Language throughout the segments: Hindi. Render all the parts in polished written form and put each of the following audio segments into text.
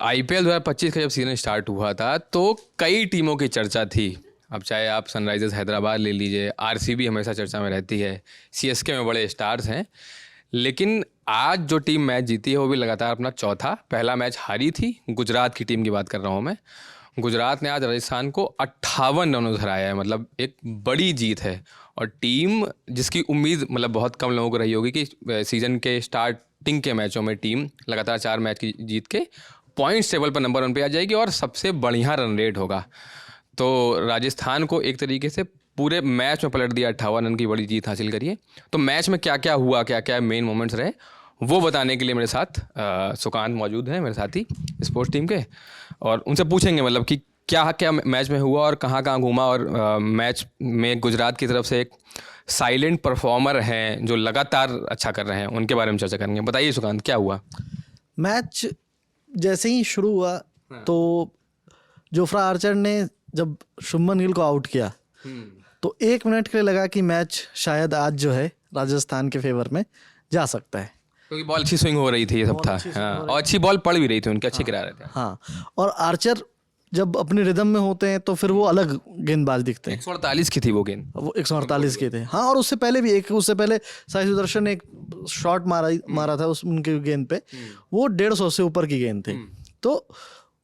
आईपीएल 2025 का जब सीजन स्टार्ट हुआ था तो कई टीमों की चर्चा थी। अब चाहे आप सनराइजर्स हैदराबाद ले लीजिए, आरसीबी हमेशा चर्चा में रहती है, सीएसके में बड़े स्टार्स हैं। लेकिन आज जो टीम मैच जीती है वो भी लगातार अपना चौथा, पहला मैच हारी थी, गुजरात की टीम की बात कर रहा हूँ मैं। गुजरात ने आज राजस्थान को 58 रनों से हराया है, मतलब एक बड़ी जीत है। और टीम जिसकी उम्मीद मतलब बहुत कम लोगों को रही होगी कि सीजन के स्टार्टिंग के मैचों में टीम लगातार 4 मैच की जीत के पॉइंट्स टेबल पर नंबर 1 पे आ जाएगी और सबसे बढ़िया रन रेट होगा। तो राजस्थान को एक तरीके से पूरे मैच में पलट दिया, 58 रन की बड़ी जीत हासिल करिए। तो मैच में क्या क्या हुआ, क्या क्या मेन मोमेंट्स रहे, वो बताने के लिए मेरे साथ सुकांत मौजूद हैं, मेरे साथी स्पोर्ट्स टीम के, और उनसे पूछेंगे मतलब कि क्या क्या मैच में हुआ और कहाँ कहाँ घूमा। और मैच में गुजरात की तरफ से एक साइलेंट परफॉर्मर हैं जो लगातार अच्छा कर रहे हैं, उनके बारे में चर्चा करेंगे। बताइए सुकांत, क्या हुआ? मैच जैसे ही शुरू हुआ तो जोफ्रा आर्चर ने जब शुभमन गिल को आउट किया तो 1 मिनट के लिए लगा कि मैच शायद आज जो है राजस्थान के फेवर में जा सकता है, क्योंकि बॉल अच्छी स्विंग हो रही थी, ये सब था। हाँ, और अच्छी बॉल पड़ भी रही थी, उनके अच्छे गिरा रहे थे। हाँ, और आर्चर जब अपने रिदम में होते हैं तो फिर वो अलग गेंदबाज दिखते हैं। 148 की थी वो गेंद, वो 148 के थे। हाँ, और उससे पहले भी उससे पहले साई सुदर्शन ने एक शॉट मारा था उस उनके गेंद पे, वो 150 से ऊपर की गेंद थी। तो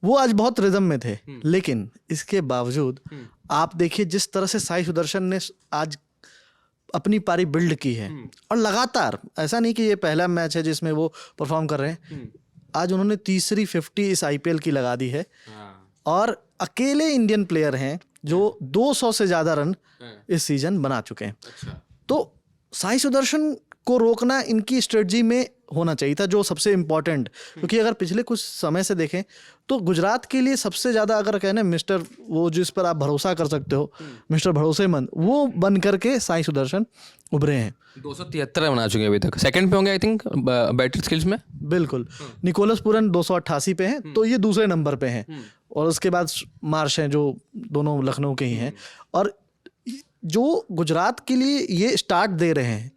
वो आज बहुत रिदम में थे। लेकिन इसके बावजूद आप देखिए जिस तरह से साई सुदर्शन ने आज अपनी पारी बिल्ड की है, और लगातार, ऐसा नहीं कि ये पहला मैच है जिसमें वो परफॉर्म कर रहे हैं। आज उन्होंने तीसरी 50 इस आईपीएल की लगा दी है, और अकेले इंडियन प्लेयर हैं जो 200 से ज़्यादा रन इस सीजन बना चुके हैं। अच्छा। तो साई सुदर्शन को रोकना इनकी स्ट्रेटजी में होना चाहिए था, जो सबसे इम्पोर्टेंट। क्योंकि अगर पिछले कुछ समय से देखें तो गुजरात के लिए सबसे ज़्यादा अगर कहने मिस्टर, वो जिस पर आप भरोसा कर सकते हो, मिस्टर भरोसेमंद, वो बन करके साई सुदर्शन उभरे हैं। 273 रन बना चुके हैं अभी तक, सेकंड पे होंगे आई थिंक बैटिंग स्किल्स में। बिल्कुल, निकोलस पूरन 288 पे हैं, तो ये दूसरे नंबर पे हैं। और उसके बाद मार्श हैं जो दोनों लखनऊ के ही हैं। और जो गुजरात के लिए ये स्टार्ट दे रहे हैं,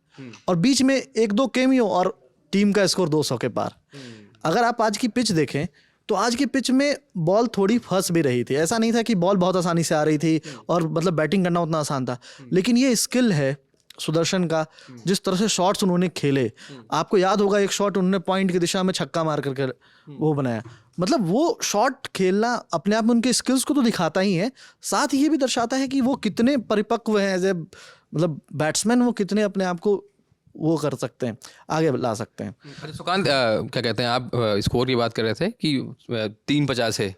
और बीच में 1-2 केमियो और टीम का स्कोर 200 के पार। अगर आप आज की पिच देखें तो आज की पिच में बॉल थोड़ी फंस भी रही थी। ऐसा नहीं था कि बॉल बहुत आसानी से आ रही थी और मतलब बैटिंग करना उतना आसान था। लेकिन ये स्किल है सुदर्शन का, जिस तरह से शॉट्स उन्होंने खेले। आपको याद होगा एक शॉट उन्होंने पॉइंट की दिशा में छक्का मार करके वो बनाया। मतलब वो शॉट खेलना अपने आप में उनके स्किल्स को तो दिखाता ही है, साथ ही ये भी दर्शाता है कि वो कितने परिपक्व हैं एज ए मतलब बैट्समैन, वो कितने अपने आप को वो कर सकते हैं, आगे ला सकते हैं। अच्छा सुकांत, क्या कहते हैं आप, स्कोर की बात कर रहे थे कि 350 है,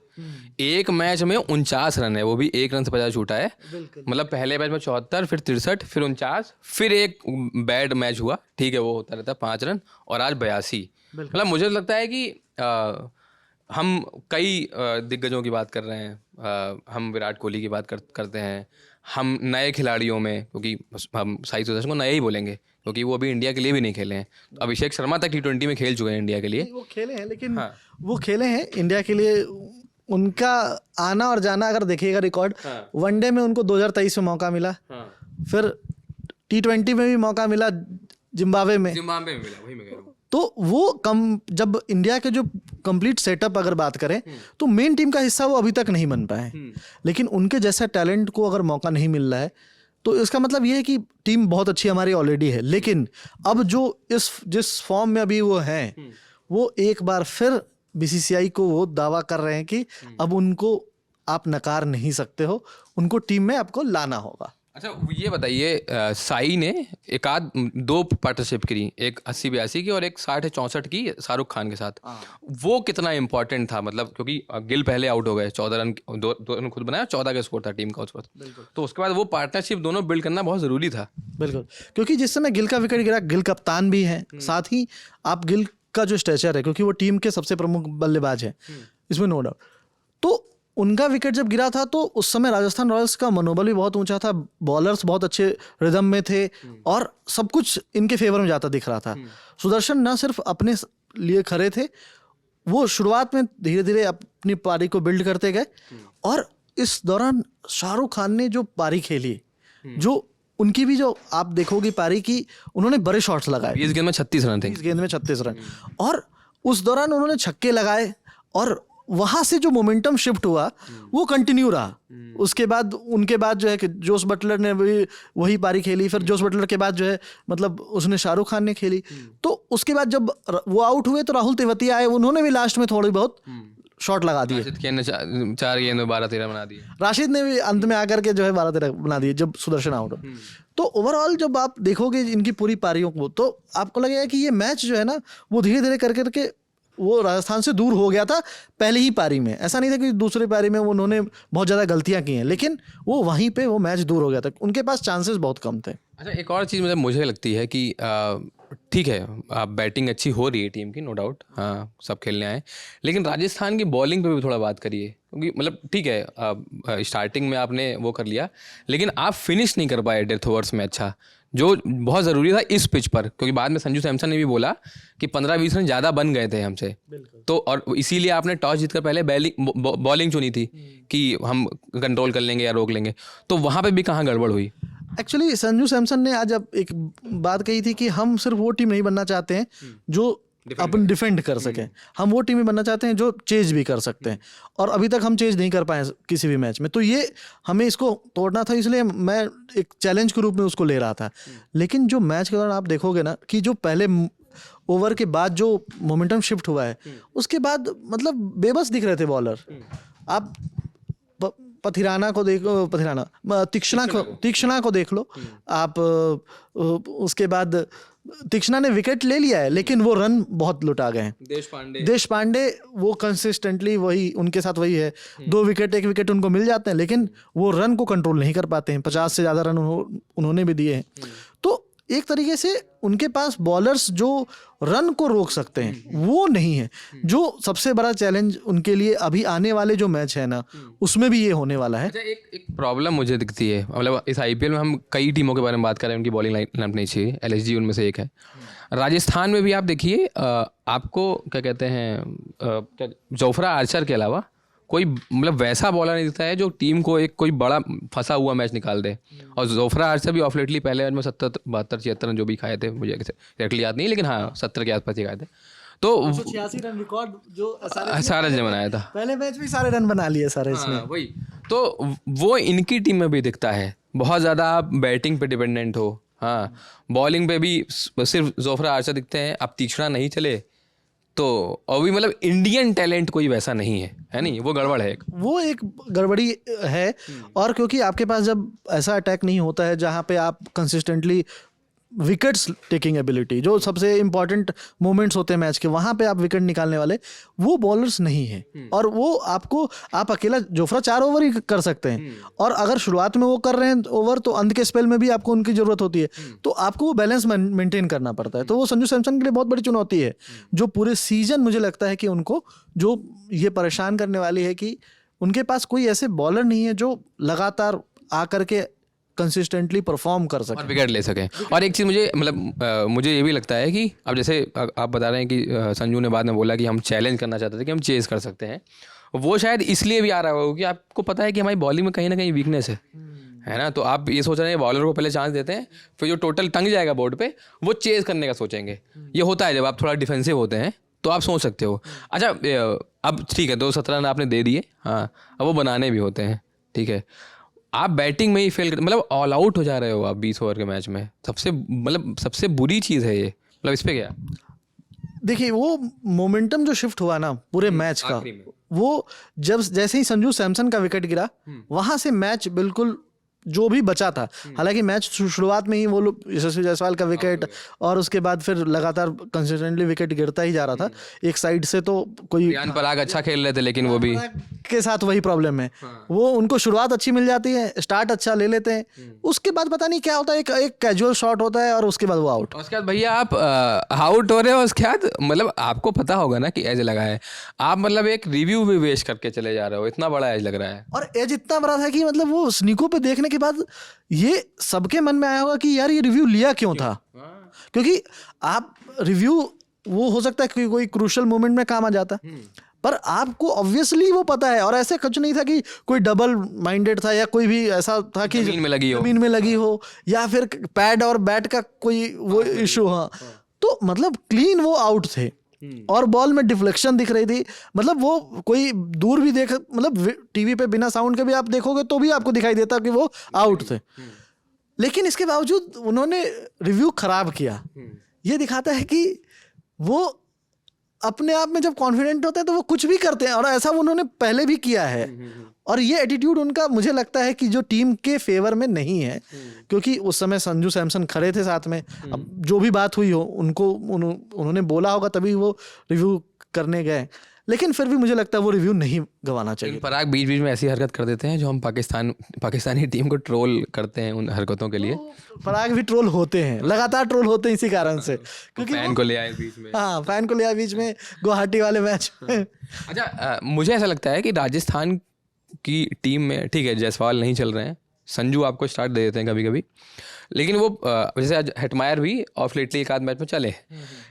एक मैच में 49 रन है, वो भी 1 रन से 50 छूटा है। मतलब पहले मैच में 74, फिर 63, फिर 49, फिर एक बैड मैच हुआ, ठीक है, वो होता रहता है 5 रन, और आज 82। मतलब मुझे लगता है कि हम कई दिग्गजों की बात कर रहे हैं, हम विराट कोहली की बात करते हैं, हम नए खिलाड़ियों में, क्योंकि हम साई सुदर्शन को नए ही बोलेंगे क्योंकि वो अभी इंडिया के लिए भी नहीं खेले हैं। अभिषेक शर्मा तक T20 में खेल चुके हैं इंडिया के लिए। वो खेले हैं, लेकिन वो खेले हैं इंडिया के लिए। उनका आना और जाना अगर देखिएगा रिकॉर्ड, वनडे में उनको 2023 में मौका मिला, फिर T20 में भी मौका मिला, जिम्बाब्वे में मिला, वही मैं कह रहा हूँ। तो वो जब इंडिया के जो कंप्लीट सेटअप अगर बात करें तो मेन टीम का हिस्सा वो अभी तक नहीं बन पाए। लेकिन उनके जैसा टैलेंट को अगर मौका नहीं मिल रहा है तो इसका मतलब ये है कि टीम बहुत अच्छी हमारी ऑलरेडी है। लेकिन अब जो जिस फॉर्म में अभी वो हैं, वो एक बार फिर बीसीसीआई को वो दावा कर रहे हैं कि अब उनको आप नकार नहीं सकते हो, उनको टीम में आपको लाना होगा। अच्छा ये बताइए, साई ने 2 पार्टनरशिप करी, एक 80-82 की और एक 60-64 की शाहरुख खान के साथ। वो कितना इंपॉर्टेंट था? मतलब क्योंकि गिल पहले आउट हो गए, 14 रन, 2 रन खुद बनाया, 14 का स्कोर था टीम का उस वक्त। तो उसके बाद वो पार्टनरशिप दोनों बिल्ड करना बहुत ज़रूरी था। बिल्कुल, क्योंकि जिस समय गिल का विकेट गिरा, गिल कप्तान भी हैं, साथ ही आप गिल का जो स्टेचर है, क्योंकि वो टीम के सबसे प्रमुख बल्लेबाज हैं, इसमें नो डाउट। तो उनका विकेट जब गिरा था तो उस समय राजस्थान रॉयल्स का मनोबल भी बहुत ऊंचा था, बॉलर्स बहुत अच्छे रिदम में थे, और सब कुछ इनके फेवर में जाता दिख रहा था। सुदर्शन न सिर्फ अपने लिए खड़े थे, वो शुरुआत में धीरे धीरे अपनी पारी को बिल्ड करते गए, और इस दौरान शाहरुख खान ने जो पारी खेली, जो उनकी भी जो आप देखोगे पारी की, उन्होंने बड़े शॉट्स लगाए। 20 गेंद में 36 रन थे। 20 गेंद में 36 रन, और उस दौरान उन्होंने छक्के लगाए, और वहां से जो मोमेंटम शिफ्ट हुआ वो कंटिन्यू रहा। उसके बाद उनके बाद जो है कि जोस बटलर ने भी वही पारी खेली, फिर जोस बटलर के बाद जो है मतलब उसने शाहरुख खान ने खेली। तो उसके बाद जब वो आउट हुए तो राहुल तेवतिया आए, उन्होंने भी लास्ट में थोड़ी बहुत शॉट लगा दिए। राशिद खान ने 4 गेंद में 12-13 बना दिए। राशिद ने भी अंत में आकर के जो है 12-13 बना दिए जब सुदर्शन आउट। तो ओवरऑल जब आप देखोगे इनकी पूरी पारियों को तो आपको लगेगा कि ये मैच जो है ना वो धीरे धीरे करके वो राजस्थान से दूर हो गया था पहली ही पारी में। ऐसा नहीं था कि दूसरी पारी में उन्होंने बहुत ज़्यादा गलतियां की हैं, लेकिन वो वहीं पे वो मैच दूर हो गया था, उनके पास चांसेस बहुत कम थे। अच्छा, एक और चीज़ मतलब मुझे लगती है कि ठीक है, आप बैटिंग अच्छी हो रही है टीम की, नो डाउट, हाँ सब खेलने आए, लेकिन राजस्थान की बॉलिंग पे भी थोड़ा बात करिए, क्योंकि मतलब ठीक है स्टार्टिंग में आपने वो कर लिया, लेकिन आप फिनिश नहीं कर पाए डेथ ओवर्स में अच्छा, जो बहुत ज़रूरी था इस पिच पर, क्योंकि बाद में संजू सैमसन ने भी बोला कि 15-20 रन ज़्यादा बन गए थे हमसे, तो और इसीलिए आपने टॉस जीतकर पहले बॉलिंग चुनी थी कि हम कंट्रोल कर लेंगे या रोक लेंगे, तो वहाँ पे भी कहाँ गड़बड़ हुई? एक्चुअली संजू सैमसन ने आज अब एक बात कही थी कि हम सिर्फ वो टीम नहीं बनना चाहते हैं जो अपन डिफेंड कर सकें, हम वो टीम ही बनना चाहते हैं जो चेज भी कर सकते हैं, और अभी तक हम चेज नहीं कर पाए किसी भी मैच में, तो ये हमें इसको तोड़ना था, इसलिए मैं एक चैलेंज के रूप में उसको ले रहा था। लेकिन जो मैच के दौरान आप देखोगे ना कि जो पहले ओवर के बाद जो मोमेंटम शिफ्ट हुआ है उसके बाद मतलब बेबस दिख रहे थे बॉलर। आप पथिराना को देखो, तीक्ष्णा को देख लो आप, उसके बाद तीक्ष्णा ने विकेट ले लिया है लेकिन वो रन बहुत लुटा गए हैं। देश पांडे वो कंसिस्टेंटली वही, उनके साथ वही है, 2 विकेट 1 विकेट उनको मिल जाते हैं लेकिन वो रन को कंट्रोल नहीं कर पाते हैं, 50 से ज़्यादा रन उन्होंने भी दिए हैं। तो एक तरीके से उनके पास बॉलर्स जो रन को रोक सकते हैं वो नहीं है, जो सबसे बड़ा चैलेंज उनके लिए अभी आने वाले जो मैच है ना उसमें भी ये होने वाला है। अच्छा, एक प्रॉब्लम मुझे दिखती है, मतलब इस आईपीएल में हम कई टीमों के बारे में बात कर रहे हैं, उनकी बॉलिंग लाइनअप नहीं चाहिए, एलएसजी उनमें से एक है। राजस्थान में भी आप देखिए, आपको क्या कहते हैं, जोफ्रा आर्चर के अलावा कोई मतलब वैसा बॉलर नहीं दिखता है जो टीम को एक कोई बड़ा फंसा हुआ मैच निकाल दे। और जोफ्रा आर्चर भी ऑफ लेटली पहले में 70, 72, 76 रन जो भी खाए थे, मुझे एक्जैक्टली याद नहीं, लेकिन हाँ 70 के आसपास ही खाए थे। तो 86 रन रिकॉर्ड जो सारा ने बनाया था, पहले मैच में सारे रन बना लिए सारे इसमें। वही तो वो इनकी टीम में भी दिखता है, बहुत ज़्यादा आप बैटिंग पे डिपेंडेंट हो, हाँ बॉलिंग पे भी सिर्फ जोफ्रा आर्चर दिखते हैं, अब तीक्ष्णा नहीं चले तो, और भी मतलब इंडियन टैलेंट कोई वैसा नहीं है नहीं, वो गड़बड़ है, वो एक गड़बड़ी है। और क्योंकि आपके पास जब ऐसा अटैक नहीं होता है जहाँ पे आप कंसिस्टेंटली विकेट्स टेकिंग एबिलिटी, जो सबसे इंपॉर्टेंट मोमेंट्स होते हैं मैच के, वहाँ पे आप विकेट निकालने वाले वो बॉलर्स नहीं है, और वो आपको आप अकेला जोफ्रा 4 ओवर ही कर सकते हैं, और अगर शुरुआत में वो कर रहे हैं ओवर तो अंत के स्पेल में भी आपको उनकी ज़रूरत होती है, तो आपको वो बैलेंस मेंटेन करना पड़ता है। तो वो संजू सैमसन के लिए बहुत बड़ी चुनौती है, जो पूरे सीजन मुझे लगता है कि उनको जो ये परेशान करने वाली है कि उनके पास कोई ऐसे बॉलर नहीं है जो लगातार आकर के कंसिस्टेंटली परफॉर्म कर सके और विकेट ले सकें। और एक चीज़ मुझे मतलब मुझे ये भी लगता है कि अब जैसे आप बता रहे हैं कि संजू ने बाद में बोला कि हम चैलेंज करना चाहते थे कि हम चेज कर सकते हैं, वो शायद इसलिए भी आ रहा होगा कि आपको पता है कि हमारी बॉलिंग में कहीं ना कहीं वीकनेस है ना, तो आप ये सोच रहे हैं बॉलर को पहले चांस देते हैं, फिर जो टोटल टंग जाएगा बोर्ड पे वो चेज करने का सोचेंगे। ये होता है जब आप थोड़ा डिफेंसिव होते हैं तो आप सोच सकते हो। अच्छा, अब ठीक है 217 रन आपने दे दिए, हाँ अब वो बनाने भी होते हैं, ठीक है, आप बैटिंग में ही फेल कर, मतलब ऑल आउट हो जा रहे हो आप 20 ओवर के मैच में, सबसे बुरी चीज़ है ये, मतलब इस पे क्या? देखिए वो मोमेंटम जो शिफ्ट हुआ ना पूरे मैच का, वो जब जैसे ही संजू सैमसन का विकेट गिरा वहां से मैच बिल्कुल जो भी बचा था, हालांकि मैच शुरुआत में ही वो लोग यशस्वी जायसवाल का विकेट और उसके बाद फिर लगातार कंसिस्टेंटली विकेट गिरता ही जा रहा था एक साइड से, तो कोई रियान पराग अच्छा खेल रहे थे लेकिन वो भी के साथ वही प्रॉब्लम है, वो उनको शुरुआत अच्छी मिल जाती है, स्टार्ट अच्छा ले लेते हैं, उसके बाद पता नहीं क्या होता है, एक कैजुअल शॉट होता है और उसके बाद वो आउट, उसके बाद भैया आप आउट हो रहे हो, उसके बाद मतलब आपको पता होगा ना कि एज लगा है, आप मतलब एक रिव्यू भी वेस्ट करके चले जा रहे हो, इतना बड़ा एज लग रहा है, और एज इतना बड़ा था कि मतलब वो स्नीको पे देखने के बाद ये सबके मन में आया होगा कि यार ये रिव्यू लिया क्यों था, क्योंकि आप रिव्यू वो हो सकता है कि कोई क्रूशियल मोमेंट में काम आ जाता, पर आपको ऑब्वियसली वो पता है, और ऐसे कुछ नहीं था कि कोई डबल माइंडेड था या कोई भी ऐसा था कि जमीन में लगी हो या फिर पैड और बैट का कोई वो इशू, हाँ तो मतलब क्लीन वो आउट थे, और बॉल में डिफ्लेक्शन दिख रही थी, मतलब वो कोई दूर भी देख, मतलब टीवी पे बिना साउंड के भी आप देखोगे तो भी आपको दिखाई देता कि वो आउट थे। लेकिन इसके बावजूद उन्होंने रिव्यू खराब किया। ये दिखाता है कि वो अपने आप में जब कॉन्फिडेंट होते हैं तो वो कुछ भी करते हैं, और ऐसा उन्होंने पहले भी किया है। और ये एटीट्यूड उनका मुझे लगता है कि जो टीम के फेवर में नहीं है, क्योंकि उस समय संजू सैमसन खड़े थे साथ में। अब जो भी बात हुई हो उनको उन्होंने बोला होगा तभी वो रिव्यू करने गए, लेकिन फिर भी मुझे लगता है वो रिव्यू नहीं गंवाना चाहिए। पराग बीच बीच में ऐसी हरकत कर देते हैं जो हम पाकिस्तानी टीम को ट्रोल करते हैं उन हरकतों के लिए। पराग भी ट्रोल होते हैं, लगातार ट्रोल होते हैं इसी कारण से, क्योंकि फैन को ले आए बीच में। हाँ, फैन को ले आए बीच में गुवाहाटी वाले मैच में। अच्छा, मुझे ऐसा लगता है कि राजस्थान की टीम में ठीक है जायसवाल नहीं चल रहे हैं, संजू आपको स्टार्ट दे देते हैं कभी कभी, लेकिन वो जैसे आज हेटमायर भी ऑफ लेटली एक आध मैच में चले,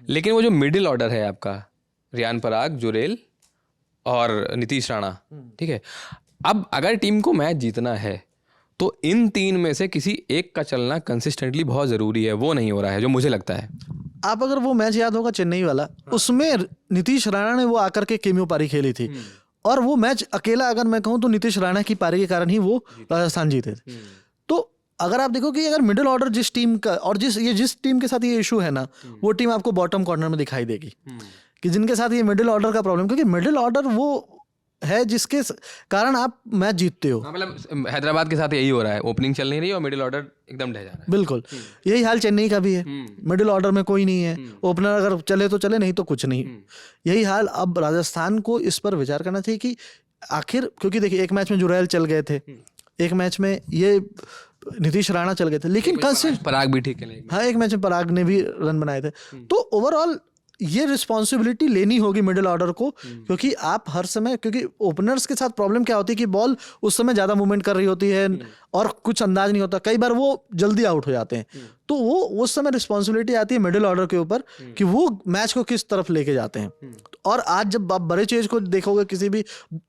लेकिन वो जो मिडिल ऑर्डर है आपका रियान पराग, जुरेल और नीतीश राणा, ठीक है, अब अगर टीम को मैच जीतना है तो इन तीन में से किसी एक का चलना कंसिस्टेंटली बहुत ज़रूरी है। वो नहीं हो रहा है जो मुझे लगता है। आप अगर वो मैच याद होगा चेन्नई वाला, उसमें नीतीश राणा ने वो आकर के केमियो पारी खेली थी, और वो मैच अकेला अगर मैं कहूँ तो नीतीश राणा की पारी के कारण ही वो राजस्थान जीते थे। तो अगर आप देखो कि अगर मिडिल ऑर्डर जिस टीम का, और जिस टीम के साथ ये इशू है ना, वो टीम आपको बॉटम कॉर्नर में दिखाई देगी कि जिनके साथ ये मिडिल ऑर्डर का प्रॉब्लम, क्योंकि मिडिल ऑर्डर वो है जिसके कारण आप मैच जीतते हो। मतलब हैदराबाद के साथ यही हो रहा है, ओपनिंग चल नहीं रही और मिडिल ऑर्डर एकदम ढह जा रहा है। बिल्कुल यही हाल चेन्नई का भी है, मिडिल ऑर्डर में कोई नहीं है, ओपनर अगर चले तो चले, नहीं तो कुछ नहीं। यही हाल अब राजस्थान को इस पर विचार करना चाहिए कि आखिर, क्योंकि देखिए एक मैच में जुरैल चल गए थे, एक मैच में ये नीतीश राणा चल गए थे, लेकिन पराग भी ठीक है। हाँ, एक मैच में पराग ने भी रन बनाए थे। तो ओवरऑल ये रिस्पॉन्सिबिलिटी लेनी होगी मिडिल ऑर्डर को, क्योंकि आप हर समय, क्योंकि ओपनर्स के साथ प्रॉब्लम क्या होती है कि बॉल उस समय ज़्यादा मूवमेंट कर रही होती है और कुछ अंदाज नहीं होता, कई बार वो जल्दी आउट हो जाते हैं। तो वो उस समय रिस्पॉन्सिबिलिटी आती है मिडिल ऑर्डर के ऊपर कि वो मैच को किस तरफ लेके जाते हैं। और आज जब आप बड़े चेज को देखोगे, किसी भी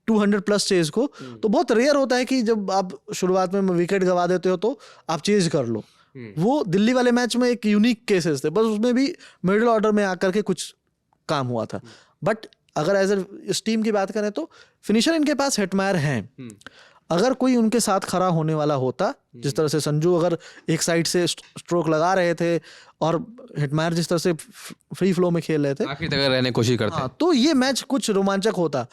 200+ चेज को, तो बहुत रेयर होता है कि जब आप शुरुआत में विकेट गंवा देते हो तो आप चेज कर लो। वो दिल्ली वाले मैच में एक यूनिक केसेस थे, बस उसमें भी मिडिल ऑर्डर में आकर के कुछ काम हुआ था। बट अगर एज इस टीम की बात करें तो फिनिशर इनके पास हेटमायर हैं। अगर कोई उनके साथ खड़ा होने वाला होता, जिस तरह से संजू अगर एक साइड से स्ट्रोक लगा रहे थे और हेटमायर जिस तरह से फ्री फ्लो में खेल रहे थे, आखिर तक रहने की कोशिश करते, तो ये मैच कुछ रोमांचक होता।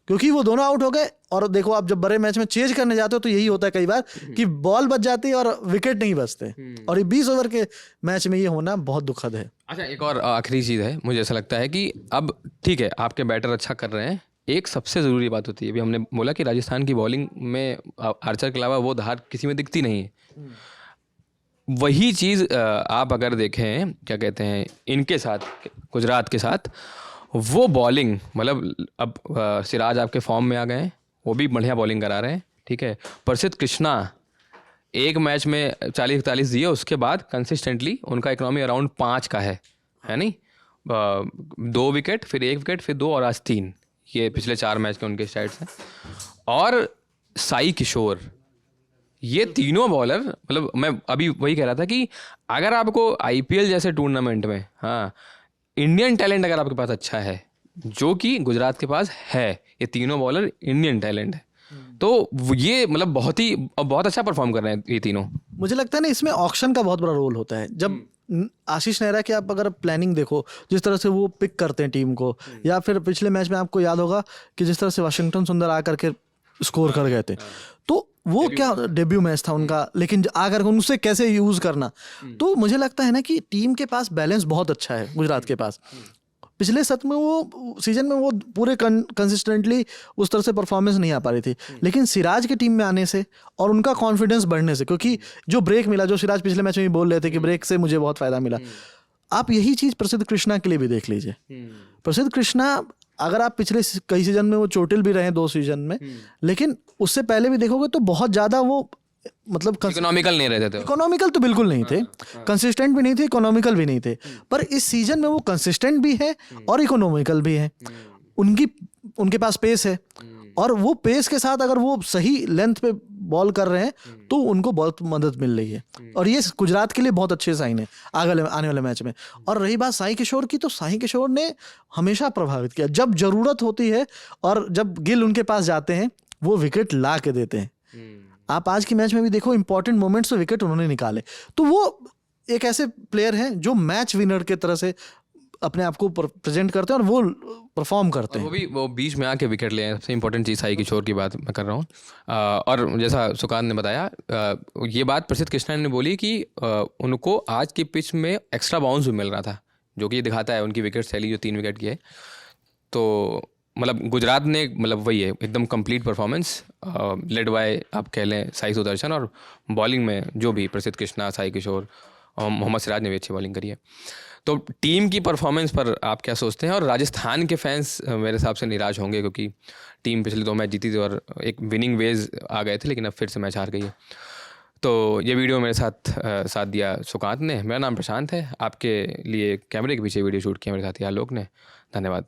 क्योंकि वो दोनों आउट हो गए, और देखो आप जब बड़े मैच में चेज करने जाते हो तो यही होता है कई बार कि बॉल बच जाती है और विकेट नहीं बचते, और ये 20 ओवर के मैच में ये होना बहुत दुखद है। अच्छा, एक और आखिरी चीज़ है, मुझे ऐसा लगता है कि अब ठीक है आपके बैटर अच्छा कर रहे हैं, एक सबसे ज़रूरी बात होती है, अभी हमने बोला कि राजस्थान की बॉलिंग में आर्चर के अलावा वो धार किसी में दिखती नहीं है। वही चीज़ आप अगर देखें, क्या कहते हैं, इनके साथ, गुजरात के साथ, वो बॉलिंग, मतलब अब सिराज आपके फॉर्म में आ गए हैं, वो भी बढ़िया बॉलिंग करा रहे हैं, ठीक है। प्रसिद्ध कृष्णा एक मैच में 40-41 दिए, उसके बाद कंसिस्टेंटली उनका इकोनॉमी अराउंड 5 का है नहीं, 2 विकेट, फिर 1 विकेट, फिर 2 और आज 3, ये पिछले 4 मैच के उनके स्टैट्स हैं। और साई किशोर, ये तीनों बॉलर, मतलब मैं अभी वही कह रहा था कि अगर आपको IPL जैसे टूर्नामेंट में, हाँ, इंडियन टैलेंट अगर आपके पास अच्छा है, जो कि गुजरात के पास है, ये तीनों बॉलर इंडियन टैलेंट है, तो ये मतलब बहुत अच्छा परफॉर्म कर रहे हैं ये तीनों। मुझे लगता है ना इसमें ऑक्शन का बहुत बड़ा रोल होता है। जब आशीष नेहरा की आप अगर प्लानिंग देखो, जिस तरह से वो पिक करते हैं टीम को, या फिर पिछले मैच में आपको याद होगा कि जिस तरह से वाशिंगटन सुंदर आकर के स्कोर कर गए थे, तो वो क्या डेब्यू मैच था उनका, लेकिन आकर उनसे कैसे यूज करना, तो मुझे लगता है ना कि टीम के पास बैलेंस बहुत अच्छा है गुजरात के पास। पिछले सत्र में वो सीजन में वो पूरे कंसिस्टेंटली उस तरह से परफॉर्मेंस नहीं आ पा रही थी, लेकिन सिराज की टीम में आने से और उनका कॉन्फिडेंस बढ़ने से, क्योंकि जो ब्रेक मिला, जो सिराज पिछले मैच में भी बोल रहे थे कि ब्रेक से मुझे बहुत फायदा मिला, आप यही चीज़ प्रसिद्ध कृष्णा के लिए भी देख लीजिए। प्रसिद्ध कृष्णा, अगर आप पिछले कई सीजन में वो चोटिल भी रहे 2 सीजन में, लेकिन उससे पहले भी देखोगे तो बहुत ज़्यादा वो मतलब इकोनॉमिकल नहीं रहते थे। इकोनॉमिकल तो बिल्कुल नहीं थे, कंसिस्टेंट भी नहीं थे, इकोनॉमिकल भी नहीं थे, पर इस सीजन में वो कंसिस्टेंट भी है और इकोनॉमिकल भी है। उनके पास पेस है, और वो पेस के साथ अगर वो सही लेंथ पे बॉल कर रहे हैं तो उनको बहुत मदद मिल रही है, और ये गुजरात के लिए बहुत अच्छे साइन है आने वाले मैच में। और रही बात साई किशोर की, तो साई किशोर ने हमेशा प्रभावित किया, जब जरूरत होती है और जब गिल उनके पास जाते हैं वो विकेट ला के देते हैं। आप आज के मैच में भी देखो, इंपॉर्टेंट मोमेंट्स में विकेट उन्होंने निकाले। तो वो एक ऐसे प्लेयर हैं जो मैच विनर के तरह से अपने आप को प्रेजेंट करते हैं और वो परफॉर्म करते हैं। वो बीच में आके विकेट ले हैं, सबसे इंपॉर्टेंट चीज़ साई किशोर की बात मैं कर रहा हूँ। और जैसा सुकांत ने बताया, ये बात प्रसिद्ध कृष्णा ने बोली कि उनको आज की पिच में एक्स्ट्रा बाउंस भी मिल रहा था, जो कि दिखाता है उनकी विकेट शैली जो 3 विकेट की है। तो मतलब गुजरात ने मतलब वही है, एकदम कंप्लीट परफॉर्मेंस लेड बाय आप कह लें साई सुदर्शन, और बॉलिंग में जो भी प्रसिद्ध कृष्णा, साई किशोर और मोहम्मद सिराज ने भी अच्छी बॉलिंग करी है। तो टीम की परफॉर्मेंस पर आप क्या सोचते हैं? और राजस्थान के फैंस मेरे हिसाब से निराश होंगे, क्योंकि टीम पिछले 2 मैच जीती थी और एक विनिंग वेज आ गए थे, लेकिन अब फिर से मैच हार गई है। तो ये वीडियो मेरे साथ दिया सुकांत ने। मेरा नाम प्रशांत है, आपके लिए कैमरे के पीछे वीडियो शूट किया मेरे साथी आलोक ने। धन्यवाद।